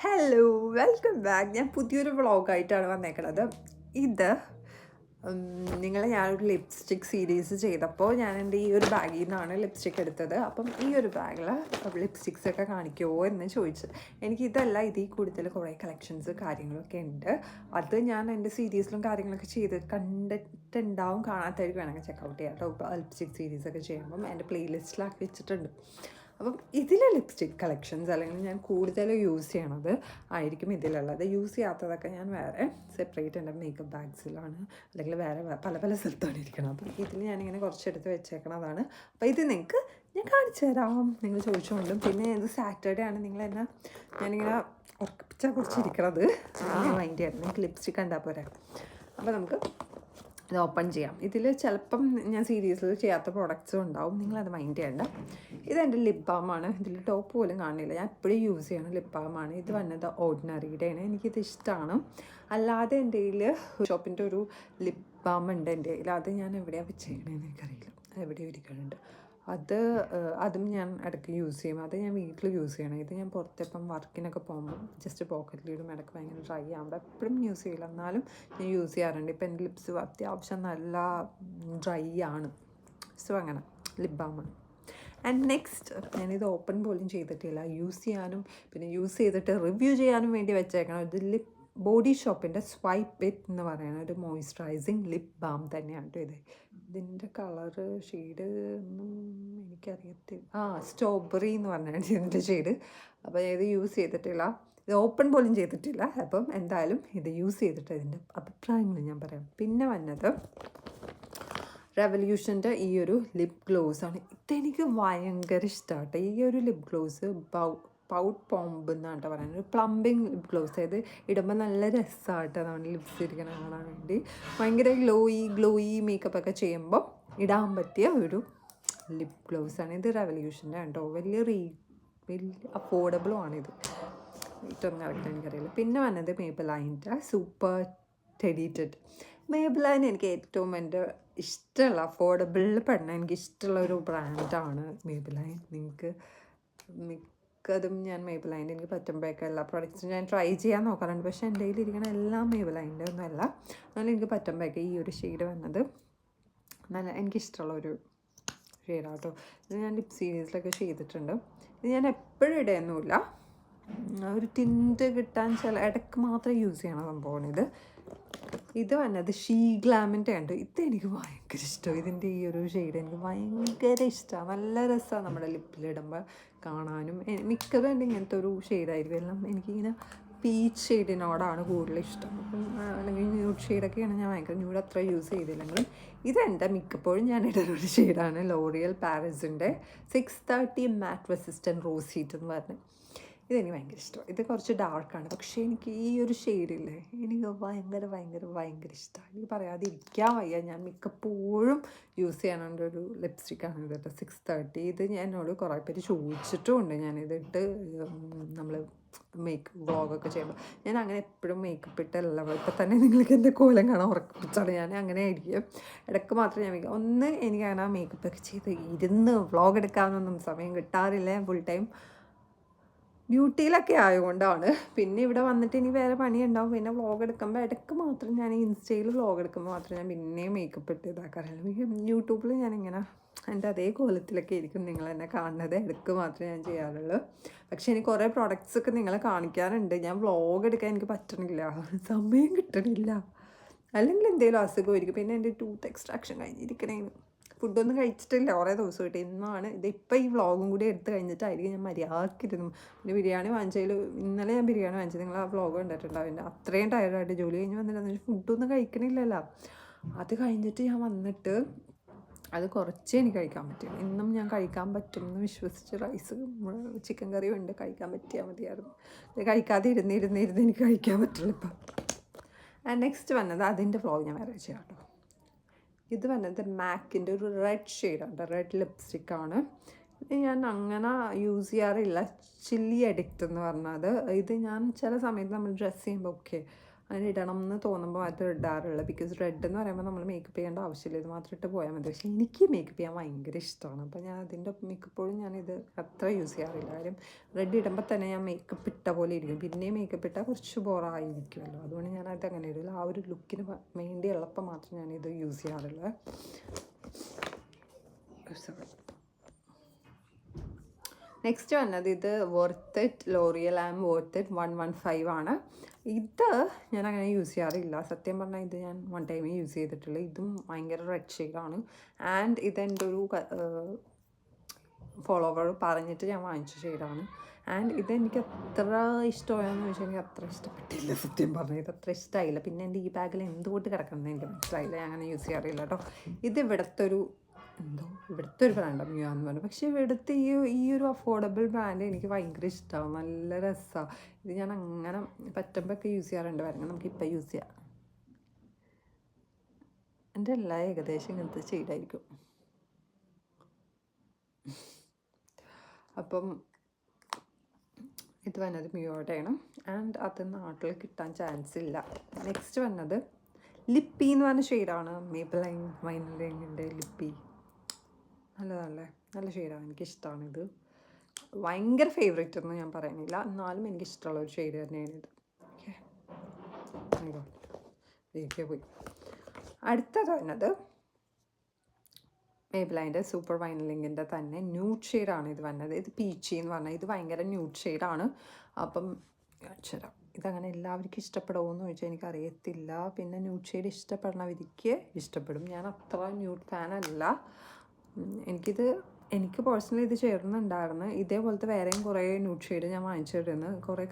Hello, welcome back. ഞാൻ പുതിയൊരു വ്ളോഗായിട്ടാണ് വന്നേക്കണത്. ഇത് ഞാനൊരു ലിപ്സ്റ്റിക് സീരീസ് ചെയ്തപ്പോൾ ഞാൻ എൻ്റെ ഈ ഒരു ബാഗിൽ നിന്നാണ് ലിപ്സ്റ്റിക് എടുത്തത്. അപ്പം ഈ ഒരു ബാഗിൽ ലിപ്സ്റ്റിക്സ് ഒക്കെ കാണിക്കുമോ എന്ന് ചോദിച്ചു. എനിക്കിതല്ല, ഇതിൽ കൂടുതൽ കുറേ കളക്ഷൻസ് കാര്യങ്ങളൊക്കെ ഉണ്ട്. അത് ഞാൻ എൻ്റെ സീരീസിലും കാര്യങ്ങളൊക്കെ ചെയ്ത് കണ്ടിട്ടുണ്ടാവും. കാണാത്തവർക്ക് വേണമെങ്കിൽ ചെക്കൗട്ട് ചെയ്യാം കേട്ടോ. ലിപ്സ്റ്റിക് സീരീസൊക്കെ ചെയ്യുമ്പം എൻ്റെ പ്ലേലിസ്റ്റിലാക്കി വെച്ചിട്ടുണ്ട്. അപ്പം ഇതിലെ ലിപ്സ്റ്റിക് കളക്ഷൻസ് അല്ലെങ്കിൽ ഞാൻ കൂടുതൽ യൂസ് ചെയ്യണത് ആയിരിക്കും ഇതിലുള്ളത്. യൂസ് ചെയ്യാത്തതൊക്കെ ഞാൻ വേറെ സെപ്പറേറ്റ് എൻ്റെ മേക്കപ്പ് ബാഗ്സിലാണ് അല്ലെങ്കിൽ വേറെ പല പല സ്ഥലത്താണ് ഇരിക്കണം. അപ്പം ഇതിൽ ഞാനിങ്ങനെ കുറച്ചെടുത്ത് വെച്ചേക്കണതാണ്. അപ്പോൾ ഇത് നിങ്ങൾക്ക് ഞാൻ കാണിച്ചു തരാം, നിങ്ങൾ ചോദിച്ചുകൊണ്ടും. പിന്നെ ഇത് സാറ്റർഡേ ആണ് നിങ്ങളെന്നെ ഞാനിങ്ങനെ ഉറപ്പിച്ചാൽ കുറച്ചിരിക്കണത് മൈൻഡ് ചെയ്യണം. നിങ്ങൾക്ക് ലിപ്സ്റ്റിക് കണ്ടാൽ പോരാ. അപ്പോൾ നമുക്ക് ഇത് ഓപ്പൺ ചെയ്യാം. ഇതിൽ ചിലപ്പം ഞാൻ സീരീസിൽ ചെയ്യാത്ത പ്രോഡക്റ്റ്സും ഉണ്ടാവും, നിങ്ങളത് മൈൻഡ് ചെയ്യേണ്ട. ഇതെൻ്റെ ലിപ് ബാമാണ്. ഇതിൽ ടോപ്പ് പോലും കാണില്ല. ഞാൻ എപ്പോഴും യൂസ് ചെയ്യണം ലിപ് ബാമാണ്. ഇത് വന്നത് ഓർഡിനറിയുടെയാണ്. എനിക്കിത് ഇഷ്ടമാണ്. അല്ലാതെ എൻ്റെ കയ്യിൽ ഷോപ്പിൻ്റെ ഒരു ലിപ് ബാം ഉണ്ട് എൻ്റെ കയ്യിൽ. അത് ഞാൻ എവിടെയാണ് വെച്ചേക്കണേന്ന് എനിക്കറിയില്ല, എവിടെയോ ഇരിക്കുന്നുണ്ട്. അതും ഞാൻ ഇടയ്ക്ക് യൂസ് ചെയ്യും. അത് ഞാൻ വീട്ടിൽ യൂസ് ചെയ്യണം. ഇത് ഞാൻ പുറത്തിപ്പം വർക്കിനൊക്കെ പോകുമ്പോൾ ജസ്റ്റ് പോക്കറ്റിലിടും. ഇടയ്ക്ക് ഭയങ്കര ഡ്രൈ ആകുമ്പോൾ എപ്പോഴും യൂസ് ചെയ്യില്ല, എന്നാലും ഞാൻ യൂസ് ചെയ്യാറുണ്ട്. ഇപ്പം എൻ്റെ ലിപ്സ് അത്യാവശ്യം നല്ല ഡ്രൈ ആണ്. സോ അങ്ങനെ ലിപ് ബാമാണ്. ആൻഡ് നെക്സ്റ്റ്, ഞാനിത് ഓപ്പൺ പോലും ചെയ്തിട്ടില്ല. യൂസ് ചെയ്യാനും പിന്നെ യൂസ് ചെയ്തിട്ട് റിവ്യൂ ചെയ്യാനും വേണ്ടി വെച്ചേക്കണം. ഇത് ബോഡി ഷോപ്പിൻ്റെ സ്വൈപ്പ് ഇറ്റ് എന്ന് പറയുന്ന ഒരു മോയ്സ്ചറൈസിങ് ലിപ് ബാം തന്നെയാണ് കേട്ടോ ഇത്. ഇതിൻ്റെ കളറ് ഷെയ്ഡ് ഒന്നും എനിക്കറിയത്തില്ല. സ്ട്രോബെറി എന്ന് പറഞ്ഞാണ് ഇതിൻ്റെ ഷെയ്ഡ്. അപ്പോൾ ഇത് യൂസ് ചെയ്തിട്ടില്ല, ഇത് ഓപ്പൺ പോലും ചെയ്തിട്ടില്ല. അപ്പം എന്തായാലും ഇത് യൂസ് ചെയ്തിട്ട് ഇതിൻ്റെ അഭിപ്രായങ്ങൾ ഞാൻ പറയാം. പിന്നെ വന്നത് റെവല്യൂഷൻ്റെ ഈ ഒരു ലിപ് ഗ്ലോസാണ്. ഇതെനിക്ക് ഭയങ്കര ഇഷ്ടമാട്ടെ. ഈ ഒരു ലിപ് ഗ്ലോസ് പൗട്ട് പോംബ് എന്നാണ് കേട്ടോ പറയുന്നത്. ഒരു പ്ലംബിങ് ലിപ് ഗ്ലോസ്. ഇത് ഇടുമ്പോൾ നല്ല രസമായിട്ട് നമ്മുടെ ലിപ്സ് ഇരിക്കണം കാണാൻ വേണ്ടി. ഭയങ്കര ഗ്ലോയി മേക്കപ്പൊക്കെ ചെയ്യുമ്പോൾ ഇടാൻ പറ്റിയ ഒരു ലിപ് ഗ്ലോസാണ്. ഇത് റെവല്യൂഷൻ്റെ കേട്ടോ. വലിയ അഫോർഡബിളും ആണിത്. ഏറ്റവും കറക്റ്റ് എനിക്കറിയില്ല. പിന്നെ വന്നത് മേബിലൈൻ്റെ സൂപ്പർ ടെഡിറ്റഡ്. മേബിലൈൻ എനിക്ക് ഏറ്റവും എൻ്റെ ഇഷ്ടമുള്ള അഫോർഡബിളിൽ പെടുന്ന എനിക്ക് ഇഷ്ടമുള്ള ഒരു ബ്രാൻഡാണ് മേബിലൈൻ. നിങ്ങൾക്ക് മിക്കതും ഞാൻ മേബിലൈൻ്റെ എനിക്ക് പറ്റുമ്പോഴൊക്കെ എല്ലാ പ്രോഡക്റ്റ്സും ഞാൻ ട്രൈ ചെയ്യാൻ നോക്കാറുണ്ട്. പക്ഷേ എൻ്റെ കയ്യിലിരിക്കുന്ന എല്ലാം മേബിലൈൻ്റെ ഒന്നുമല്ല. എന്നാലും എനിക്ക് പറ്റുമ്പോഴൊക്കെ ഈ ഒരു ഷെയ്ഡ് വന്നത് നല്ല എനിക്കിഷ്ടമുള്ളൊരു ഷെയ്ഡാണ് കേട്ടോ. ഇത് ഞാൻ ലിപ് സീരീസിലൊക്കെ ചെയ്തിട്ടുണ്ട്. ഇത് ഞാൻ എപ്പോഴും ഇടുകയൊന്നുമില്ല, ഒരു ടിൻറ്റ് കിട്ടാൻ ഇടയ്ക്ക് മാത്രമേ യൂസ് ചെയ്യണ സംഭവമാണ് ഇത് വന്നത് ഷീ ഗ്ലാമിൻ്റെ ഉണ്ട്. ഇതെനിക്ക് ഭയങ്കര ഇഷ്ടമാണ്. ഇതിൻ്റെ ഈ ഒരു ഷെയ്ഡ് എനിക്ക് ഭയങ്കര ഇഷ്ടമാണ്. നല്ല രസമാണ് നമ്മുടെ ലിപ്പിലിടുമ്പോൾ കാണാനും. മിക്കതും എൻ്റെ ഇങ്ങനത്തെ ഒരു ഷെയ്ഡായിരിക്കും. എല്ലാം എനിക്കിങ്ങനെ പീച്ച് ഷെയ്ഡിനോടാണ് കൂടുതൽ ഇഷ്ടം. അപ്പം അല്ലെങ്കിൽ ന്യൂഡ് ഷെയ്ഡൊക്കെയാണ് ഞാൻ ഭയങ്കര ന്യൂഡ് അത്ര യൂസ് ചെയ്തില്ലെങ്കിലും ഇതെൻ്റെ മിക്കപ്പോഴും ഞാൻ ഇടുന്നൊരു ഷെയ്ഡാണ്. ലോറിയൽ പാരീസിൻ്റെ 630 മാറ്റ് റെസിസ്റ്റൻറ്റ് റോസ് ഹീറ്റ് എന്ന് പറഞ്ഞ്. ഇതെനിക്ക് ഭയങ്കര ഇഷ്ടമാണ്. ഇത് കുറച്ച് ഡാർക്കാണ്, പക്ഷേ എനിക്ക് ഈ ഒരു ഷെയ്ഡില്ലേ എനിക്ക് ഭയങ്കര ഭയങ്കര ഭയങ്കര ഇഷ്ടമാണ്. എനിക്ക് പറയാതിരിക്കാൻ വയ്യ. ഞാൻ മിക്കപ്പോഴും യൂസ് ചെയ്യാനുള്ളൊരു ലിപ്സ്റ്റിക്കാണ് ഇത് കേട്ടോ, 630. ഇത് എന്നോട് കുറേ പേര് ചോദിച്ചിട്ടുമുണ്ട്. ഞാനിതിട്ട് നമ്മൾ വ്ളോഗൊക്കെ ചെയ്യുമ്പോൾ ഞാൻ അങ്ങനെ എപ്പോഴും മേക്കപ്പ് ഇട്ടല്ല. ഇപ്പം തന്നെ നിങ്ങൾക്ക് എൻ്റെ കോലം കാണാൻ ഉറപ്പിച്ചാണ്. ഞാൻ അങ്ങനെ ആയിരിക്കും. ഇടയ്ക്ക് മാത്രമേ ഞാൻ ഒന്ന് എനിക്കങ്ങനെ മേക്കപ്പൊക്കെ ചെയ്ത് ഇരുന്ന് വ്ളോഗ് എടുക്കാനൊന്നും സമയം കിട്ടാറില്ല. ഫുൾ ടൈം ഡ്യൂട്ടിയിലൊക്കെ ആയതുകൊണ്ടാണ്. പിന്നെ ഇവിടെ വന്നിട്ട് ഇനി വേറെ പണി ഉണ്ടാവും. പിന്നെ വ്ളോഗ് എടുക്കുമ്പോൾ ഇടയ്ക്ക് മാത്രം ഞാൻ ഇൻസ്റ്റയിൽ വ്ളോഗ് എടുക്കുമ്പോൾ മാത്രം ഞാൻ പിന്നെയും മേക്കപ്പ് ഇട്ട് ഇതാക്കാറില്ല. യൂട്യൂബിൽ ഞാനിങ്ങനെ എൻ്റെ അതേ കോലത്തിലൊക്കെ ആയിരിക്കും നിങ്ങൾ എന്നെ കാണുന്നത്. ഇടയ്ക്ക് മാത്രമേ ഞാൻ ചെയ്യാറുള്ളൂ. പക്ഷേ എനിക്ക് കുറേ പ്രോഡക്റ്റ്സൊക്കെ നിങ്ങളെ കാണിക്കാറുണ്ട്. ഞാൻ വ്ളോഗ് എടുക്കാൻ എനിക്ക് പറ്റണില്ല, സമയം കിട്ടണില്ല. അല്ലെങ്കിൽ എന്തെങ്കിലും അസുഖമായിരിക്കും. പിന്നെ എൻ്റെ ടൂത്ത് എക്സ്ട്രാക്ഷൻ കഴിഞ്ഞിരിക്കണേന്ന് ഫുഡൊന്നും കഴിച്ചിട്ടില്ല കുറേ ദിവസമായിട്ട്. ഇന്നാണ് ഇതിപ്പോൾ ഈ വ്ളോഗും കൂടി എടുത്ത് കഴിഞ്ഞിട്ടായിരിക്കും ഞാൻ മര്യാദക്കിരുന്നു. പിന്നെ ബിരിയാണി വാങ്ങിച്ചതിൽ ഇന്നലെ ഞാൻ ബിരിയാണി വാങ്ങിച്ചത് നിങ്ങൾ ആ വ്ളോഗ് കണ്ടിട്ടുണ്ടാവും. എൻ്റെ അത്രയും ടയർഡായിട്ട് ജോലി കഴിഞ്ഞ് വന്നിട്ട് ഫുഡൊന്നും കഴിക്കണില്ലല്ലോ. അത് കഴിഞ്ഞിട്ട് ഞാൻ വന്നിട്ട് അത് കുറച്ചേ എനിക്ക് കഴിക്കാൻ പറ്റും. ഇന്നും ഞാൻ കഴിക്കാൻ പറ്റും എന്ന് വിശ്വസിച്ച് റൈസ് ചിക്കൻ കറിയും ഉണ്ട്, കഴിക്കാൻ പറ്റിയാൽ മതിയായിരുന്നു. ഇത് കഴിക്കാതെ ഇരുന്ന് എനിക്ക് കഴിക്കാൻ പറ്റില്ല ഇപ്പം. നെക്സ്റ്റ് വന്നത് അതിൻ്റെ വ്ളോഗ് ഞാൻ വേറെ ചെയ്യാം കേട്ടോ. ഇത് വന്നത് മാക്കിൻ്റെ ഒരു റെഡ് ഷെയ്ഡാണ്, റെഡ് ലിപ്സ്റ്റിക്കാണ്. ഇത് ഞാൻ അങ്ങനെ യൂസ് ചെയ്യാറില്ല. ചില്ലി അഡിക്റ്റ് എന്ന് പറഞ്ഞത്. ഇത് ഞാൻ ചില സമയത്ത് നമ്മൾ ഡ്രസ്സ് ചെയ്യുമ്പോൾ അങ്ങനെ ഇടണം എന്ന് തോന്നുമ്പോൾ അത് ഇടാറുള്ളത്. ബിക്കോസ് റെഡ് എന്ന് പറയുമ്പോൾ നമ്മൾ മേക്കപ്പ് ചെയ്യേണ്ട ആവശ്യമില്ല, ഇത് മാത്രം ഇട്ട് പോയാൽ മതി. പക്ഷേ എനിക്ക് മേക്കപ്പ് ചെയ്യാൻ ഭയങ്കര ഇഷ്ടമാണ്. അപ്പോൾ ഞാൻ അതിൻ്റെ മിക്കപ്പോഴും ഞാനിത് അത്ര യൂസ് ചെയ്യാറില്ല. കാര്യം റെഡ് ഇടുമ്പോൾ തന്നെ ഞാൻ മേക്കപ്പ് ഇട്ട പോലെ ഇരിക്കും, പിന്നെയും മേക്കപ്പ് ഇട്ടാൽ കുറച്ച് ബോറായിരിക്കുമല്ലോ. അതുകൊണ്ട് ഞാനത് അങ്ങനെ ഇടില്ല. ആ ഒരു ലുക്കിന് വേണ്ടി ഉള്ളപ്പോൾ മാത്രം ഞാനിത് യൂസ് ചെയ്യാറുള്ളത്. നെക്സ്റ്റ് വന്നത് ഇത് worth it L'Oréal worth it 115 ആണ്. ഇത് ഞാൻ അങ്ങനെ യൂസ് ചെയ്യാറില്ല സത്യം പറഞ്ഞാൽ. ഇത് ഞാൻ 1 ടൈമേ യൂസ് ചെയ്തിട്ടുള്ളൂ. ഇതും ഭയങ്കര റെഡ് ഷെയ്ഡാണ്. ആൻഡ് ഇതെൻ്റെ ഒരു ഫോളോവർ പറഞ്ഞിട്ട് ഞാൻ വാങ്ങിച്ച ഷെയ്ഡാണ്. ആൻഡ് ഇതെനിക്ക് അത്ര ഇഷ്ടമായെന്ന് ചോദിച്ചാൽ എനിക്ക് അത്ര ഇഷ്ടപ്പെട്ടില്ല സത്യം പറഞ്ഞാൽ. ഇത് അത്ര ഇഷ്ടമായില്ല. പിന്നെ എൻ്റെ ഈ ബാഗിൽ എന്തുകൊണ്ട് കിടക്കുന്നത് എനിക്ക് മനസ്സിലായില്ല. ഞാൻ അങ്ങനെ യൂസ് ചെയ്യാറില്ല കേട്ടോ. ഇത് ഇവിടുത്തെ ഒരു ബ്രാൻഡാണ് മ്യൂ എന്ന് പറഞ്ഞു. പക്ഷേ ഇവിടുത്തെ ഈ ഒരു അഫോർഡബിൾ ബ്രാൻഡ് എനിക്ക് ഭയങ്കര ഇഷ്ടമാണ്. നല്ല രസമാണ്. ഇത് ഞാൻ അങ്ങനെ പറ്റുമ്പോഴൊക്കെ യൂസ് ചെയ്യാറുണ്ട്. വരങ്ങൾ നമുക്കിപ്പോൾ യൂസ് ചെയ്യാം. എൻ്റെ എല്ലാം ഏകദേശം ഇങ്ങനത്തെ ഷെയ്ഡായിരിക്കും. അപ്പം ഇത് വന്നത് മ്യൂയോടെയാണ്. ആൻഡ് അത് നാട്ടിൽ കിട്ടാൻ ചാൻസ് ഇല്ല. നെക്സ്റ്റ് വന്നത് ലിപ്പി എന്ന് പറഞ്ഞ ഷെയ്ഡാണ്. മേബിലൈൻ വൈൻലൈനിൻ്റെ ലിപ്പി. നല്ല ഷെയ്ഡാണ്. എനിക്കിഷ്ടമാണ് ഇത്. ഭയങ്കര ഫേവറേറ്റ് ഒന്നും ഞാൻ പറയുന്നില്ല, എന്നാലും എനിക്കിഷ്ടമുള്ള ഒരു ഷെയ്ഡ് തന്നെയാണിത്. ഓക്കെ പോയി. അടുത്തത് വന്നത് മേബിലൈൻ്റെ സൂപ്പർ വൈനലിങ്ങിൻ്റെ തന്നെ ന്യൂഡ് ഷെയ്ഡാണ് ഇത് വന്നത്. ഇത് പീച്ചി എന്ന് പറഞ്ഞാൽ ഇത് ഭയങ്കര ന്യൂഡ് ഷെയ്ഡാണ്. അപ്പം അക്ഷരം ഇതങ്ങനെ എല്ലാവർക്കും ഇഷ്ടപ്പെടുമോയെന്ന് ചോദിച്ചാൽ എനിക്കറിയത്തില്ല. പിന്നെ ന്യൂഡ് ഷെയ്ഡ് ഇഷ്ടപ്പെടുന്നവർക്ക് ഇഷ്ടപ്പെടും. ഞാൻ അത്ര ന്യൂഡ് ഫാനല്ല. എനിക്ക് പേഴ്സണലി ഇത് ചേർന്നുണ്ടായിരുന്നു. ഇതേപോലത്തെ വേറെയും കുറേ ന്യൂഡ് ഷെയ്ഡ് ഞാൻ വാങ്ങിച്ചിരുന്നു. കുറേ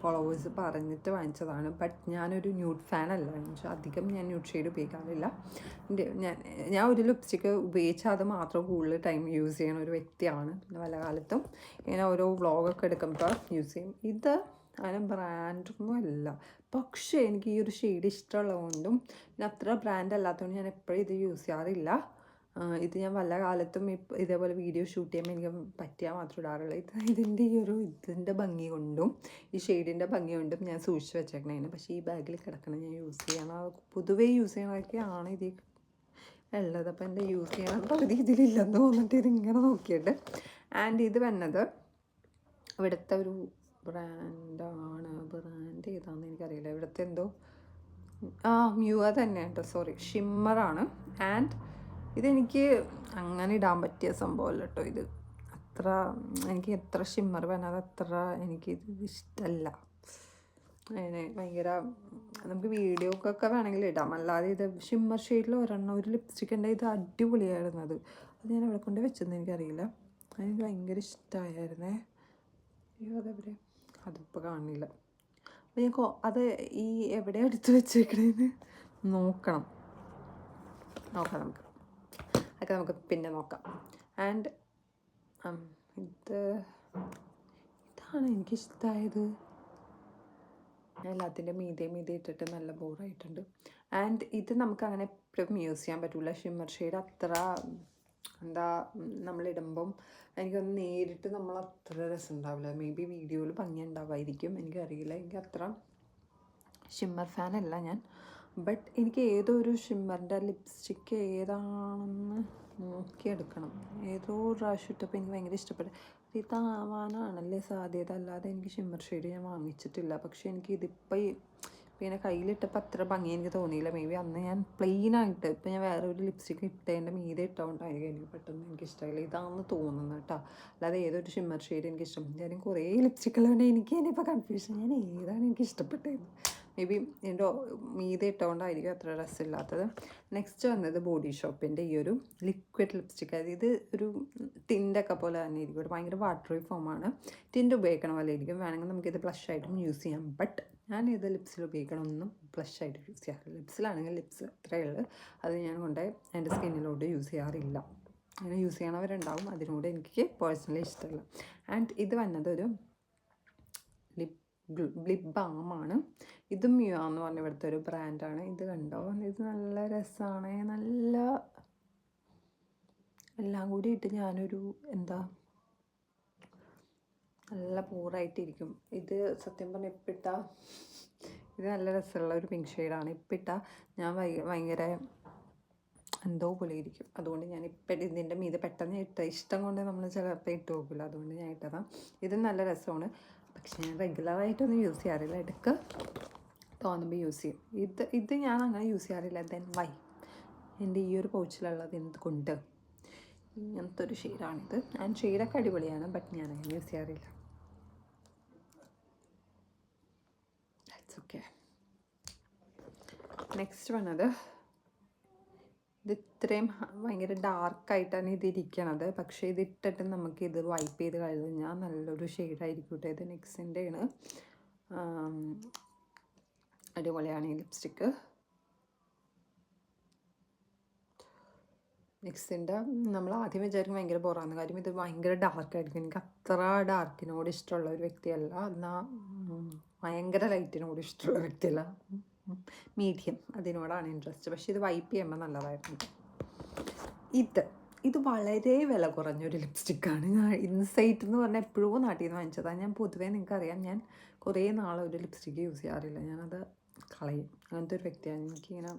ഫോളോവേഴ്സ് പറഞ്ഞിട്ട് വാങ്ങിച്ചതാണ്. ബട്ട് ഞാനൊരു ന്യൂഡ് ഫാനല്ല. എന്നുവെച്ചാൽ അധികം ഞാൻ ന്യൂഡ് ഷെയ്ഡ് ഉപയോഗിക്കാറില്ല. ഞാൻ ഒരു ലിപ്സ്റ്റിക്ക് ഉപയോഗിച്ചാൽ അത് മാത്രം കൂടുതൽ ടൈം യൂസ് ചെയ്യുന്ന ഒരു വ്യക്തിയാണ്. പിന്നെ വല്ല കാലത്തും ഇങ്ങനെ ഓരോ വ്ളോഗൊക്കെ എടുക്കുമ്പോൾ യൂസ് ചെയ്യും. ഇത് അങ്ങനെ ബ്രാൻഡൊന്നും അല്ല, പക്ഷേ എനിക്ക് ഈ ഒരു ഷെയ്ഡ് ഇഷ്ടമുള്ളതുകൊണ്ടും പിന്നെ അത്ര ബ്രാൻഡ് അല്ലാത്തതുകൊണ്ട് ഞാൻ എപ്പോഴും ഇത് യൂസ് ചെയ്യാറില്ല. ഇത് ഞാൻ വല്ല കാലത്തും ഇതേപോലെ വീഡിയോ ഷൂട്ട് ചെയ്യുമ്പോൾ എനിക്ക് പറ്റിയാൽ മാത്രം ഇടാറുള്ളൂ. ഇതിൻ്റെ ഭംഗി കൊണ്ടും ഈ ഷെയ്ഡിൻ്റെ ഭംഗി കൊണ്ടും ഞാൻ സൂക്ഷിച്ച് വെച്ചേക്കണേന്. പക്ഷേ ഈ ബാഗിൽ കിടക്കണം ഞാൻ യൂസ് ചെയ്യണം. പൊതുവേ യൂസ് ചെയ്യണതൊക്കെയാണ് ഇതിൽ ഉള്ളത്. അപ്പോൾ എൻ്റെ യൂസ് ചെയ്യണം പകുതി ഇതിലില്ലെന്ന് തോന്നിട്ട് ഇതിങ്ങനെ നോക്കിയിട്ട്. ആൻഡ് ഇത് വന്നത് ഇവിടുത്തെ ഒരു ബ്രാൻഡ് ഏതാണെന്ന് എനിക്കറിയില്ല. ഇവിടുത്തെ എന്തോ മ്യൂ തന്നെ കേട്ടോ, സോറി, ഷിമ്മറാണ്. ആൻഡ് ഇതെനിക്ക് അങ്ങനെ ഇടാൻ പറ്റിയ സംഭവമല്ല കേട്ടോ. ഇത് എനിക്ക് എത്ര ഷിമ്മർ വേണത് അത്ര എനിക്കിത് ഇഷ്ടമല്ല. അതിന് ഭയങ്കര നമുക്ക് വീഡിയോക്കൊക്കെ വേണമെങ്കിൽ ഇടാം, അല്ലാതെ ഇത് ഷിമ്മർ ഷെയ്ഡിൽ ഒരു ലിപ്സ്റ്റിക് ഉണ്ട്. ഇത് അടിപൊളിയായിരുന്നത്. അത് ഞാൻ ഇവിടെ കൊണ്ട് വെച്ചെന്ന് എനിക്കറിയില്ല. അതെനിക്ക് ഭയങ്കര ഇഷ്ടമായിരുന്നേ. അതെവിടെ, അതിപ്പോൾ കാണില്ല. അപ്പോൾ ഞാൻ അത് എവിടെ എടുത്ത് വെച്ചേക്കണേന്ന് നോക്കാം നമുക്ക് പിന്നെ നോക്കാം. ആൻഡ് ഇതാണ് എനിക്കിഷ്ടമായത്. എല്ലാത്തിൻ്റെ മീതെ ഇട്ടിട്ട് നല്ല ബോറായിട്ടുണ്ട്. ആൻഡ് ഇത് നമുക്ക് അങ്ങനെ എപ്പോഴും യൂസ് ചെയ്യാൻ പറ്റില്ല. ഷിമ്മർ ഷെയ്ഡ് അത്ര നമ്മളിടുമ്പം എനിക്കൊന്ന് നേരിട്ട് നമ്മൾ അത്ര രസം ഉണ്ടാവില്ല. മേ ബി വീഡിയോയിൽ ഭംഗി ഉണ്ടാവുമായിരിക്കും, എനിക്കറിയില്ല. എനിക്ക് അത്ര ഷിമ്മർ ഫാനല്ല ഞാൻ. ബട്ട് എനിക്ക് ഏതോ ഒരു ഷിമ്മറിൻ്റെ ലിപ്സ്റ്റിക്ക് ഏതാണെന്ന് നോക്കിയെടുക്കണം. ഏതോ പ്രാവശ്യം ഇട്ടപ്പോൾ എനിക്ക് ഭയങ്കര ഇഷ്ടപ്പെട്ടു. ഇതാവാനാണല്ലേ സാധ്യത, അല്ലാതെ എനിക്ക് ഷിമ്മർ ഷെയ്ഡ് ഞാൻ വാങ്ങിച്ചിട്ടില്ല. പക്ഷേ എനിക്ക് ഇതിപ്പോൾ പിന്നെ കയ്യിലിട്ടപ്പോൾ അത്ര ഭംഗി എനിക്ക് തോന്നിയില്ല. മേ ബി അന്ന് ഞാൻ പ്ലെയിനായിട്ട് ഇപ്പോൾ ഞാൻ വേറെ ഒരു ലിപ്സ്റ്റിക്ക് ഇട്ടതിൻ്റെ മീതെ ഇട്ടുകൊണ്ടായിരിക്കും എനിക്ക് പെട്ടെന്ന് എനിക്കിഷ്ടമായില്ല. ഇതാണെന്ന് തോന്നുന്നു കേട്ടോ, അല്ലാതെ ഏതൊരു ഷിമ്മർ ഷെയ്ഡ് എനിക്കിഷ്ടം. ഞാൻ കുറേ ലിപ്സ്റ്റിക്കുകളുണ്ട്, എനിക്ക് ഇനിയിപ്പോൾ കൺഫ്യൂഷൻ. ഞാൻ ഏതാണ് എനിക്ക് ഇഷ്ടപ്പെട്ടത്. മേ ബി എൻ്റെ മീതെ ഇട്ടുകൊണ്ടായിരിക്കും അത്ര രസമില്ലാത്തത്. നെക്സ്റ്റ് വന്നത് ബോഡി ഷോപ്പിൻ്റെ ഈ ഒരു ലിക്വിഡ് ലിപ്സ്റ്റിക്ക്. ഇത് ഒരു ടിൻ്റൊക്കെ പോലെ തന്നെ ഇരിക്കും. ഒരു ഭയങ്കര വാട്ടറി ഫോമാണ്. ടിൻ്റ് ഉപയോഗിക്കണ പോലെ ഇരിക്കും. വേണമെങ്കിൽ നമുക്കിത് ബ്ലഷായിട്ടും യൂസ് ചെയ്യാം. ബട്ട് ഞാനിത് ലിപ്സിൽ ഉപയോഗിക്കണമൊന്നും ബ്ലഷായിട്ട് യൂസ് ചെയ്യാറില്ല. ലിപ്സിലാണെങ്കിൽ ലിപ്സ് അത്രയേ ഉള്ളൂ. അത് ഞാൻ എൻ്റെ സ്കിന്നിലോട്ട് യൂസ് ചെയ്യാറില്ല. അങ്ങനെ യൂസ് ചെയ്യണവരുണ്ടാവും, അതിനോട് എനിക്ക് പേഴ്സണലി ഇഷ്ടമല്ല. ആൻഡ് ഇത് വന്നത് ഒരു ലിപ് ബാമാണ്. ഇതും മ്യൂ എന്ന് പറഞ്ഞ ഇവിടുത്തെ ഒരു ബ്രാൻഡാണ്. ഇത് കണ്ടോ, ഇത് നല്ല രസമാണ്. എല്ലാം കൂടി ഇട്ട് ഞാനൊരു നല്ല പൂറായിട്ടിരിക്കും. ഇത് സത്യം പറഞ്ഞാൽ എപ്പിട്ടാൽ ഇത് നല്ല രസമുള്ള ഒരു പിങ്ക് ഷെയ്ഡാണ്. ഇപ്പം ഇട്ടാൽ ഞാൻ ഭയങ്കര എന്തോ പോലെ ഇരിക്കും. അതുകൊണ്ട് ഞാൻ ഇപ്പം ഇതിൻ്റെ മീതെ പെട്ടെന്ന് ഇഷ്ടം കൊണ്ട് നമ്മൾ ചിലപ്പോൾ ഇട്ട് നോക്കില്ല. അതുകൊണ്ട് ഞാൻ ഇട്ടതാണ്. ഇത് നല്ല രസമാണ്. പക്ഷെ ഞാൻ റെഗുലറായിട്ടൊന്നും യൂസ് ചെയ്യാറില്ല. ഇടയ്ക്ക് തോന്നുമ്പോൾ യൂസ് ചെയ്യും. ഇത് ഞാൻ അങ്ങനെ യൂസ് ചെയ്യാറില്ല. ദെൻ വൈ എൻ്റെ ഈ ഒരു പൗച്ചിലുള്ളത് എന്തുകൊണ്ട് ഇങ്ങനത്തെ ഒരു ഷെയ്ഡാണിത്. ആൻഡ് ഷെയ്ഡൊക്കെ അടിപൊളിയാണ്. ബട്ട് ഞാൻ അങ്ങനെ യൂസ് ചെയ്യാറില്ല. That's okay. നെക്സ്റ്റ് വന്നത് ഇത് ഇത്രയും ഭയങ്കര ഡാർക്കായിട്ടാണ് ഇതിരിക്കണത്. പക്ഷേ ഇതിട്ടിട്ട് നമുക്കിത് വൈപ്പ് ചെയ്ത് കഴിഞ്ഞാൽ നല്ലൊരു ഷെയ്ഡായിരിക്കും കേട്ടോ. ഇത് നെക്സിൻ്റെയാണ്. അടിപൊളിയാണ് ഈ ലിപ്സ്റ്റിക്ക്. നെക്സിൻ്റെ നമ്മൾ ആദ്യം വിചാരിക്കും ഭയങ്കര ബോറാന്ന്. കാര്യം ഇത് ഭയങ്കര ഡാർക്കായിരിക്കും. എനിക്ക് അത്ര ഡാർക്കിനോട് ഇഷ്ടമുള്ള ഒരു വ്യക്തിയല്ല. എന്നാൽ ഭയങ്കര ലൈറ്റിനോട് ഇഷ്ടമുള്ള വ്യക്തിയല്ല. മീഡിയം അതിനോടാണ് ഇൻട്രസ്റ്റ്. പക്ഷേ ഇത് വൈപ്പ് ചെയ്യുമ്പോൾ നല്ലതായിരുന്നു. ഇത് വളരെ വില കുറഞ്ഞൊരു ലിപ്സ്റ്റിക്കാണ്. ഞാൻ ഇൻസൈറ്റ് എന്ന് പറഞ്ഞാൽ എപ്പോഴോ നാട്ടിൽ നിന്ന് വാങ്ങിച്ചതാണ്. ഞാൻ പൊതുവേ നിങ്ങൾക്കറിയാം, ഞാൻ കുറേ നാളൊരു ലിപ്സ്റ്റിക്ക് യൂസ് ചെയ്യാറില്ല. ഞാനത് കളയും. അങ്ങനത്തെ ഒരു വ്യക്തിയാണ്. എനിക്കിങ്ങനെ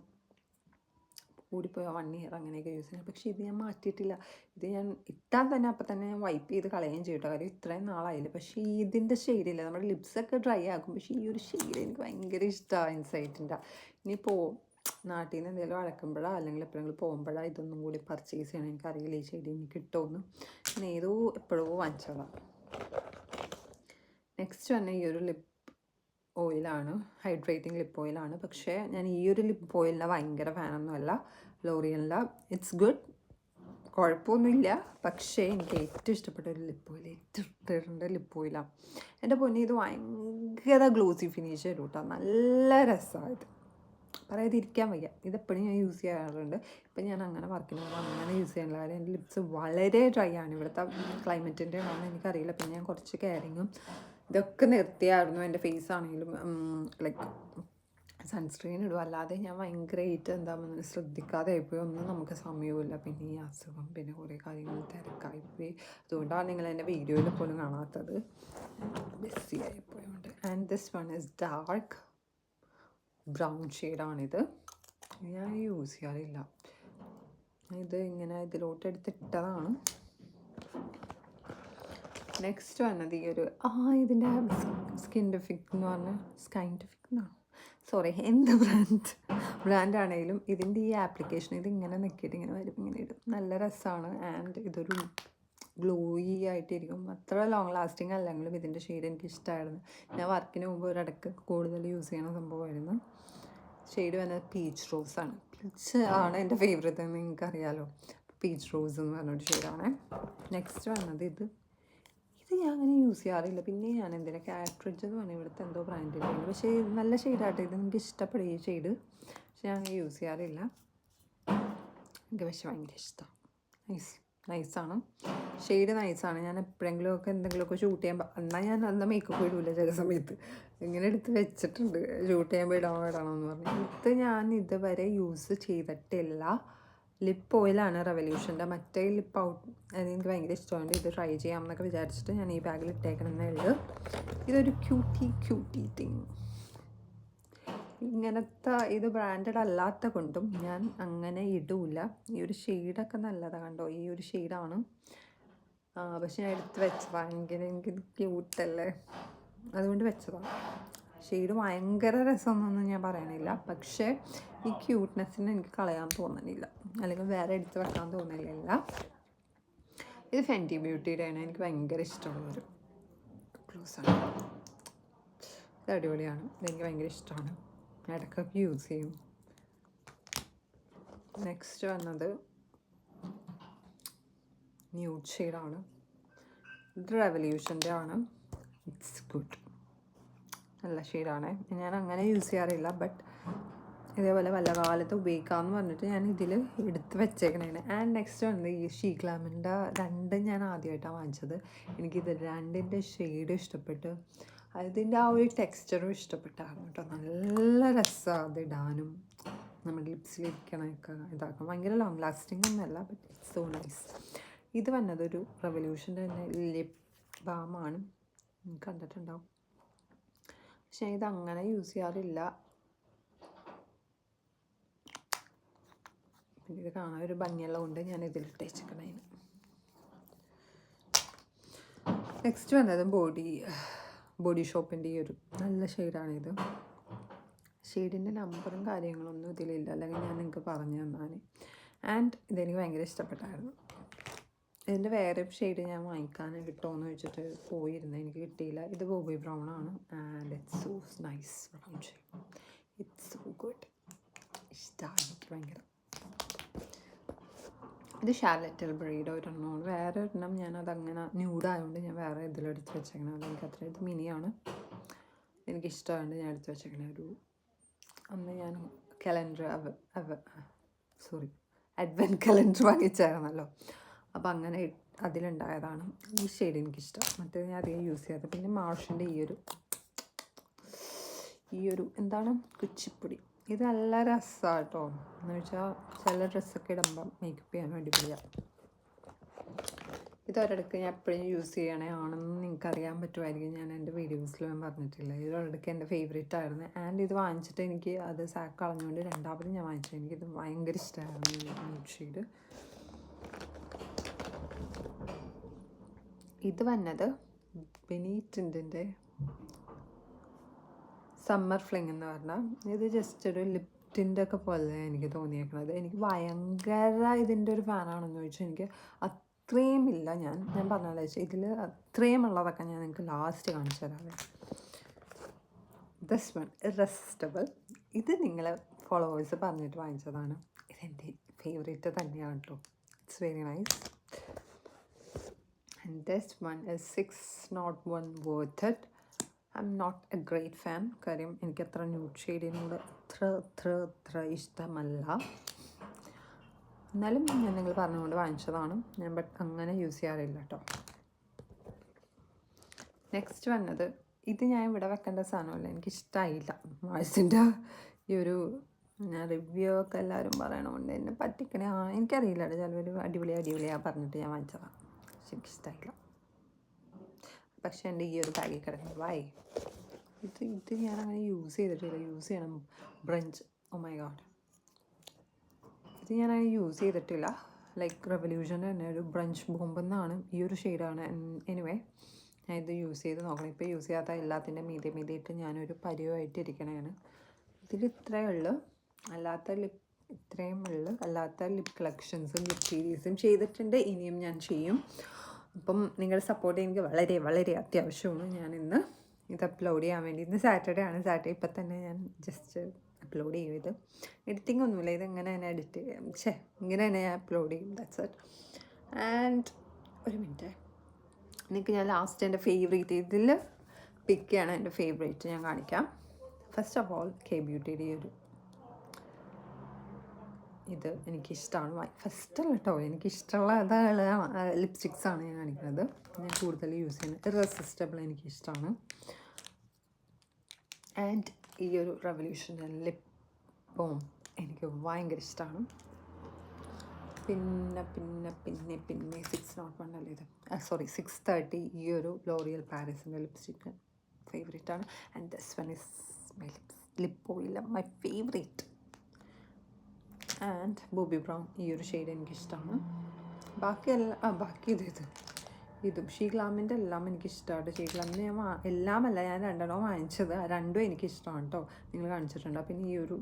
കൂടിപ്പോയി 1 ഇയർ അങ്ങനെയൊക്കെ യൂസ് ചെയ്യുന്നത്. പക്ഷേ ഇത് ഞാൻ മാറ്റിയിട്ടില്ല. ഇത് ഞാൻ ഇട്ടാൽ തന്നെ അപ്പം തന്നെ ഞാൻ വൈപ്പ് ചെയ്ത് കളയുകയും ചെയ്യട്ടോ. കാര്യം ഇത്രയും നാളായില്ല. പക്ഷേ ഇതിൻ്റെ ഷെയ്ഡില്ല. നമ്മുടെ ലിപ്സൊക്കെ ഡ്രൈ ആകും. പക്ഷേ ഈ ഒരു ഷെയ്ഡ് എനിക്ക് ഭയങ്കര ഇഷ്ടമാണ് ഇൻസൈറ്റിൻ്റെ. ഇനിയിപ്പോൾ നാട്ടിൽ നിന്ന് എന്തെങ്കിലും അടക്കുമ്പോഴോ അല്ലെങ്കിൽ എപ്പോഴെങ്കിലും പോകുമ്പോഴോ ഇതൊന്നും കൂടി പർച്ചേസ് ചെയ്യണം. എനിക്കറിയില്ല ഈ ഷെയ്ഡ് എനിക്ക് കിട്ടുമെന്ന്. ഞാൻ എപ്പോഴോ വാങ്ങിച്ചതാണ്. നെക്സ്റ്റ് തന്നെ ഈ ഒരു ലിപ്പ് ഓയിലാണ്. ഹൈഡ്രേറ്റിംഗ് ലിപ്പ് ഓയിലാണ്. പക്ഷേ ഞാൻ ഈ ഒരു ലിപ്പ് ഓയിലിൻ്റെ ഭയങ്കര ഫാനൊന്നുമല്ല. ലോറിയലിൻ്റെ ഇറ്റ്സ് ഗുഡ്, കുഴപ്പമൊന്നുമില്ല. പക്ഷേ എനിക്ക് ഏറ്റവും ഇഷ്ടപ്പെട്ട ഒരു ലിപ്പ് ഓയിൽ, ഏറ്റവും ഇഷ്ടപ്പെട്ട ലിപ്പ് ഓയിലാണ്. എൻ്റെ പൊന്നി ഇത് ഭയങ്കര ഗ്ലോസി ഫിനിഷ് തരും കേട്ടോ. നല്ല രസമാണ് ഇത്, പറയാതിരിക്കാൻ വയ്യ. ഇതെപ്പോഴും ഞാൻ യൂസ് ചെയ്യാറുണ്ട്. ഇപ്പം ഞാൻ അങ്ങനെ വർക്കിന് പോകുമ്പോൾ അങ്ങനെ യൂസ് ചെയ്യാനുള്ള കാര്യം എൻ്റെ ലിപ്സ് വളരെ ഡ്രൈ ആണ്. ഇവിടുത്തെ ക്ലൈമറ്റിൻ്റെ ആണെന്ന് എനിക്കറിയില്ല. പിന്നെ ഞാൻ കുറച്ച് കെയറിങ്ങും ഇതൊക്കെ നിർത്തിയായിരുന്നു. എൻ്റെ ഫേസ് ആണെങ്കിലും ലൈക്ക് സൺസ്ക്രീൻ ഇടും. അല്ലാതെ ഞാൻ ഭയങ്കരമായിട്ട് എന്താണെന്ന് ശ്രദ്ധിക്കാതെ ആയിപ്പോയി. ഒന്നും നമുക്ക് സമയമില്ല. പിന്നെ ഈ അസുഖം, പിന്നെ കുറേ കാര്യങ്ങൾ തിരക്കായിപ്പോയി. അതുകൊണ്ടാണ് നിങ്ങൾ എൻ്റെ വീഡിയോയിൽ പോലും കാണാത്തത്. ബിസി ആയിപ്പോയുണ്ട്. And this one is dark brown ഷെയ്ഡാണിത്. ഞാൻ യൂസ് ചെയ്യാറില്ല. ഇത് ഇങ്ങനെ ഇതിലോട്ട് എടുത്തിട്ടതാണ്. നെക്സ്റ്റ് വന്നത് ഈ ഒരു ഇതിൻ്റെ സ്കിൻറ്റിഫിക് എന്ന് പറഞ്ഞാൽ സ്കൈൻറ്റിഫിക് എന്നാണ്, സോറി എന്ത് ബ്രാൻഡാണെങ്കിലും ഇതിൻ്റെ ഈ ആപ്ലിക്കേഷൻ ഇതിങ്ങനെ നിൽക്കിയിട്ട് ഇങ്ങനെ വരും, ഇങ്ങനെ ഇടും. നല്ല രസമാണ്. ആൻഡ് ഇതൊരു ഗ്ലോയി ആയിട്ടിരിക്കും. അത്ര ലോങ് ലാസ്റ്റിംഗ് അല്ലെങ്കിലും ഇതിൻ്റെ ഷെയ്ഡ് എനിക്ക് ഇഷ്ടമായിരുന്നു. ഞാൻ വർക്കിന് മുമ്പ് ഒരിടക്ക് കൂടുതൽ യൂസ് ചെയ്യണ സംഭവമായിരുന്നു. ഷെയ്ഡ് വന്നത് പീച്ച് റോസാണ്. പീച്ച് ആണ് എൻ്റെ ഫേവറേറ്റ് എന്ന് നിങ്ങൾക്കറിയാലോ. പീച്ച് റോസ് എന്ന് പറഞ്ഞൊരു ഷെയ്ഡാണ്. നെക്സ്റ്റ് വന്നത് ഇത് ഞാൻ അങ്ങനെ യൂസ് ചെയ്യാറില്ല. പിന്നെ ഞാൻ എന്തിനാ കാട്രിഡ്ജ് എന്ന് പറഞ്ഞാൽ ഇവിടുത്തെ എന്തോ ബ്രാൻഡിൻ്റെ ഉണ്ട്. പക്ഷേ നല്ല ഷെയ്ഡായിട്ട് ഇത് എനിക്ക് ഇഷ്ടപ്പെടും ഈ ഷെയ്ഡ്. പക്ഷെ ഞാൻ അങ്ങനെ യൂസ് ചെയ്യാറില്ല. എനിക്ക് പക്ഷെ ഭയങ്കര ഇഷ്ടമാണ്. നൈസാണ് ഷെയ്ഡ്, നൈസാണ്. ഞാൻ എപ്പോഴെങ്കിലുമൊക്കെ എന്തെങ്കിലുമൊക്കെ ഷൂട്ട് ചെയ്യുമ്പോൾ എന്നാൽ ഞാൻ അന്ന് മേക്കപ്പ് ഇടില്ല ചില സമയത്ത്. ഇങ്ങനെ എടുത്ത് വെച്ചിട്ടുണ്ട് ഷൂട്ട് ചെയ്യുമ്പോൾ ഇടണമെന്ന് പറഞ്ഞു. ഇത് ഞാൻ ഇതുവരെ യൂസ് ചെയ്തിട്ടില്ല. ലിപ്പ് ഓയിലാണ് റെവല്യൂഷൻ്റെ. മറ്റേ ലിപ്പ് ഔട്ട് അതെനിക്ക് ഭയങ്കര ഇഷ്ടമുണ്ട്. ഇത് ട്രൈ ചെയ്യാമെന്നൊക്കെ വിചാരിച്ചിട്ട് ഞാൻ ഈ ബാഗിൽ ഇട്ടേക്കണമെന്നേ ഉള്ളൂ. ഇതൊരു ക്യൂട്ടി തിങ്. ഇങ്ങനത്തെ ഇത് ബ്രാൻഡഡ് അല്ലാത്ത കൊണ്ടും ഞാൻ അങ്ങനെ ഇടൂല. ഈ ഒരു ഷെയ്ഡൊക്കെ നല്ലതാണ് കണ്ടോ, ഈ ഒരു ഷെയ്ഡാണ്. പക്ഷെ ഞാൻ എടുത്ത് വെച്ചതാണ്. ഭയങ്കര എനിക്കിത് ക്യൂട്ടല്ലേ, അതുകൊണ്ട് വെച്ചതാണ്. ഷെയ്ഡ് ഭയങ്കര രസമൊന്നും ഞാൻ പറയണില്ല. പക്ഷേ ഈ ക്യൂട്ട്നെസ്സിന് എനിക്ക് കളയാൻ തോന്നണില്ല, അല്ലെങ്കിൽ വേറെ എടുത്ത് വെക്കാൻ തോന്നണില്ല. ഇത് ഫെൻറ്റി ബ്യൂട്ടിയുടെയാണ്. എനിക്ക് ഭയങ്കര ഇഷ്ടമുള്ളൊരു ഗ്ലൂസാണ്. ഇത് അടിപൊളിയാണ്. ഇതെനിക്ക് ഭയങ്കര ഇഷ്ടമാണ്. ഇടയ്ക്കൊക്കെ യൂസ് ചെയ്യും. നെക്സ്റ്റ് വന്നത് ന്യൂഡ് ഷെയ്ഡാണ്. ഇത് റെവല്യൂഷൻ്റെ ആണ്. ഇറ്റ്സ് ഗുഡ്, നല്ല ഷെയ്ഡാണ്. ഞാൻ അങ്ങനെ യൂസ് ചെയ്യാറില്ല. ബട്ട് ഇതേപോലെ വല്ല കാലത്ത് ഉപയോഗിക്കാമെന്ന് പറഞ്ഞിട്ട് ഞാൻ ഇതിൽ എടുത്ത് വെച്ചേക്കണേണ്. ആൻഡ് നെക്സ്റ്റ് വന്നത് ഈ ഷീഗ്ലാമിൻ്റെ 2 ഞാൻ ആദ്യമായിട്ടാണ് വാങ്ങിച്ചത്. എനിക്കിത് 2ൻ്റെ ഷെയ്ഡ് ഇഷ്ടപ്പെട്ട്, അതിൻ്റെ ആ ഒരു ടെക്സ്ചറും ഇഷ്ടപ്പെട്ടായിരുന്നു കേട്ടോ. നല്ല രസമാണ് അത് ഇടാനും നമ്മുടെ ലിപ്സിലിരിക്കണമൊക്കെ ഇതാക്കാം. ഭയങ്കര ലോങ് ലാസ്റ്റിംഗ് ഒന്നുമല്ല, ബട്ട് ഇറ്റ്സ് സോ നൈസ്. ഇത് വന്നതൊരു റെവല്യൂഷൻ്റെ തന്നെ ലിപ്പ് ബാമാണ്, കണ്ടിട്ടുണ്ടാവും. പക്ഷേ ഇത് അങ്ങനെ യൂസ് ചെയ്യാറില്ല. പിന്നെ ഇത് കാണാൻ ഒരു ഭംഗിയുള്ള കൊണ്ട് ഞാൻ ഇതിലിട്ട് വെച്ചിരിക്കണേ. നെക്സ്റ്റ് വന്നത് ബോഡി ഷോപ്പിൻ്റെ ഈ ഒരു നല്ല ഷെയ്ഡാണിത്. ഷെയ്ഡിൻ്റെ നമ്പറും കാര്യങ്ങളൊന്നും ഇതിലില്ല, അല്ലെങ്കിൽ ഞാൻ നിങ്ങൾക്ക് പറഞ്ഞു തന്നാൽ. ആൻഡ് ഇതെനിക്ക് ഭയങ്കര ഇഷ്ടപ്പെട്ടായിരുന്നു. ഇതിൻ്റെ വേറെ ഷെയ്ഡ് ഞാൻ വാങ്ങിക്കാൻ കിട്ടുമോയെന്ന് വെച്ചിട്ട് പോയിരുന്നു, എനിക്ക് കിട്ടിയില്ല. ഇത് ബോബി ബ്രൗൺ ആണ്. And it's so nice brown shade. It's so good. ഇഷ്ടമാണ് എനിക്ക് ഭയങ്കര. ഇത് ഷാർലറ്റ് ടിൽബറിയുടെ ഒരെണ്ണമാണ്. വേറെ ഒരെണ്ണം ഞാനതങ്ങനെ ന്യൂഡായതുകൊണ്ട് ഞാൻ വേറെ ഇതിലെടുത്ത് വെച്ചേക്കണം. അതെനിക്ക് അത്ര ഇത് മിനിയാണ്, എനിക്കിഷ്ടമായതുകൊണ്ട് ഞാൻ എടുത്ത് വെച്ചേക്കണേ. അന്ന് ഞാൻ അഡ്വെൻറ്റ് കലണ്ടർ വാങ്ങിച്ചായിരുന്നല്ലോ, അപ്പോൾ അങ്ങനെ അതിലുണ്ടായതാണ്. ഈ ഷെയ്ഡ് എനിക്കിഷ്ടം. മറ്റേത് ഞാൻ അധികം യൂസ് ചെയ്യാത്തത്. പിന്നെ മാർഷിൻ്റെ ഈ ഒരു എന്താണ് കുച്ചിപ്പൊടി, ഇത് നല്ല രസമാണ് കേട്ടോ. എന്ന് വെച്ചാൽ ചില ഡ്രസ്സൊക്കെ ഇടുമ്പം മേക്കപ്പ് ചെയ്യാൻ അടിപൊളിയാണ്. ഇതൊരിടയ്ക്ക് ഞാൻ എപ്പോഴും യൂസ് ചെയ്യണേ ആണെന്ന് നിങ്ങൾക്ക് അറിയാൻ പറ്റുമായിരിക്കും. ഞാൻ എൻ്റെ വീഡിയോസിൽ ഞാൻ പറഞ്ഞിട്ടില്ല. ഇതൊരിടയ്ക്ക് എൻ്റെ ഫേവറേറ്റ് ആയിരുന്നു. ആൻഡ് ഇത് വാങ്ങിച്ചിട്ട് എനിക്ക് അത് സാക്ക് കളഞ്ഞുകൊണ്ട് രണ്ടാമത് ഞാൻ വാങ്ങിച്ചു. എനിക്കിത് ഭയങ്കര ഇഷ്ടമായിരുന്നു ഈ ന്യൂഡ് ഷെയ്ഡ്. ഇത് വന്നത് ബെനീറ്റിൻ്റെ സമ്മർ ഫ്ലിങ് എന്ന് പറഞ്ഞാൽ ഇത് ജസ്റ്റ് ഒരു ലിപ്റ്റിൻ്റെ ഒക്കെ പോലെ എനിക്ക് തോന്നിയേക്കുന്നത്. എനിക്ക് ഭയങ്കര ഇതിൻ്റെ ഒരു ഫാനാണെന്ന് ചോദിച്ചാൽ എനിക്ക് അത്രയും ഇല്ല. ഞാൻ പറഞ്ഞാൽ ഇതിൽ അത്രയും ഉള്ളതൊക്കെ ഞാൻ നിങ്ങൾക്ക് ലാസ്റ്റ് കാണിച്ചു തരാം. This one irresistible. ഇത് നിങ്ങൾ ഫോളോവേഴ്സ് പറഞ്ഞിട്ട് വാങ്ങിച്ചതാണ്. ഇതെൻ്റെ ഫേവറേറ്റ് തന്നെയാണ് കേട്ടോ. It's very nice. And this one is 601 worth it. I'm not a great fan. കാര്യം എനിക്കത്ര ന്യൂഡ് ഷെയ്ഡിനോട് അത്ര ഇഷ്ടമല്ല. എന്നാലും ഞാൻ നിങ്ങൾ പറഞ്ഞുകൊണ്ട് വാങ്ങിച്ചതാണ്. ഞാൻ അങ്ങനെ യൂസ് ചെയ്യാറില്ല കേട്ടോ. നെക്സ്റ്റ് വന്നത് ഇത് ഞാൻ ഇവിടെ വെക്കേണ്ട സാധനമല്ല, എനിക്കിഷ്ടമായില്ല. മാഴ്സിൻ്റെ ഈ ഒരു ഞാൻ റിവ്യൂ ഒക്കെ എല്ലാവരും പറയണതുകൊണ്ട് എന്നെ പറ്റിക്കണേ എനിക്കറിയില്ല കേട്ടോ. ചിലവർ അടിപൊളിയാണ് പറഞ്ഞിട്ട് ഞാൻ വാങ്ങിച്ചതാണ്. പക്ഷെ എനിക്കിഷ്ടമായില്ല. പക്ഷേ എൻ്റെ ഈ ഒരു ബാഗിൽ കിടക്കുന്നത് ഇത് ഞാൻ അങ്ങനെ യൂസ് ചെയ്തിട്ടില്ല. യൂസ് ചെയ്യണം. ബ്രഞ്ച്, ഓ മൈ ഗോഡ്, ഇത് ഞാൻ അങ്ങനെ യൂസ് ചെയ്തിട്ടില്ല. ലൈക്ക് റെവല്യൂഷൻ്റെ തന്നെ ഒരു ബ്രഞ്ച് ബോംബ് എന്നാണ് ഈ ഒരു ഷെയ്ഡാണ്. എനിവേ ഞാൻ ഇത് യൂസ് ചെയ്ത് നോക്കണം. ഇപ്പോൾ യൂസ് ചെയ്യാത്ത എല്ലാത്തിൻ്റെ മീതെ ഇട്ട് ഞാനൊരു പരിവായിട്ട് ഇരിക്കണതാണ്. ഇതിൽ ഇത്രയേ ഉള്ളൂ. അല്ലാത്ത ലിപ് കളക്ഷൻസും ലിപ് സീരീസും ചെയ്തിട്ടുണ്ട്. ഇനിയും ഞാൻ ചെയ്യും. അപ്പം നിങ്ങളുടെ സപ്പോർട്ട് എനിക്ക് വളരെ വളരെ അത്യാവശ്യമാണ്. ഞാനിന്ന് ഇത് അപ്ലോഡ് ചെയ്യാൻ വേണ്ടി, ഇന്ന് സാറ്റർഡേ ആണ്. സാറ്റർഡേ ഇപ്പം തന്നെ ഞാൻ ജസ്റ്റ് അപ്ലോഡ് ചെയ്യും. ഇത് എഡിറ്റിംഗ് ഒന്നുമില്ല, ഇതെങ്ങനെ തന്നെ ഇങ്ങനെ തന്നെ ഞാൻ അപ്ലോഡ് ചെയ്യും. That's it. ആൻഡ് ഒരു മിനിറ്റ്, എനിക്ക് ഞാൻ ലാസ്റ്റ് എൻ്റെ ഫേവറേറ്റ് ഇതിൽ പിക്ക് ചെയ്യണം. എൻ്റെ ഫേവറേറ്റ് ഞാൻ കാണിക്കാം. ഫസ്റ്റ് ഓഫ് ഓൾ കെ ബ്യൂട്ടിയുടെ ഇത് എനിക്കിഷ്ടമാണ്. ഫസ്റ്റല്ല കേട്ടോ, എനിക്കിഷ്ടമുള്ള ലിപ്സ്റ്റിക്സാണ് ഞാൻ കാണിക്കുന്നത്. ഞാൻ കൂടുതൽ യൂസ് ചെയ്യുന്നത് ഇറസിസ്റ്റബിൾ എനിക്കിഷ്ടമാണ്. ആൻഡ് ഈ ഒരു റെവല്യൂഷൻ്റെ ലിപ് ബോം എനിക്ക് ഭയങ്കര ഇഷ്ടമാണ്. പിന്നെ 601 അല്ലേ ഇത്, 630 ഈ ഒരു ലോറിയൽ പാരീസിൻ്റെ ലിപ്സ്റ്റിക്ക് ഫേവറേറ്റ് ആണ്. And this one is my lip oil, my favourite. And Bobby brown ഈ ഒരു ഷെയ്ഡ് എനിക്കിഷ്ടമാണ്. ബാക്കി ഇതും ഷീഗ്ലാമിൻ്റെ എല്ലാം എനിക്കിഷ്ടമാണ്. ഷീഗ്ലാമിൻ്റെ ഞാൻ എല്ലാമല്ല, ഞാൻ 2 വാങ്ങിച്ചത്. 2 എനിക്കിഷ്ടമാണ് കേട്ടോ. നിങ്ങൾ കാണിച്ചിട്ടുണ്ടോ? പിന്നെ ഈ ഒരു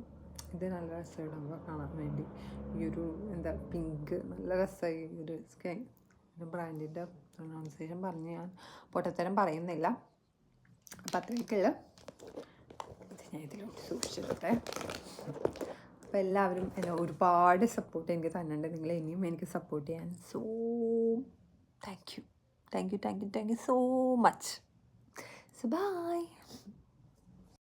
ഇത് നല്ല രസമായിടുമ്പോൾ കാണാൻ വേണ്ടി ഈ ഒരു പിങ്ക് നല്ല രസമായി. ഒരു ബ്രാൻഡിൻ്റെ പ്രൊനൗൺസിയേഷൻ പറഞ്ഞ് ഞാൻ പൊട്ടത്തരം പറയുന്നില്ല. അപ്പം അത്രയൊക്കെയുള്ള ഇത് ഞാൻ ഇതിലോട്ട് സൂക്ഷിച്ചിട്ടെ. അപ്പോൾ എല്ലാവരും എന്നെ ഒരുപാട് സപ്പോർട്ട് എനിക്ക് തന്നുന്നുണ്ട്. നിങ്ങൾ ഇനിയും എനിക്ക് സപ്പോർട്ട് ചെയ്യാൻ thank you so much. So bye.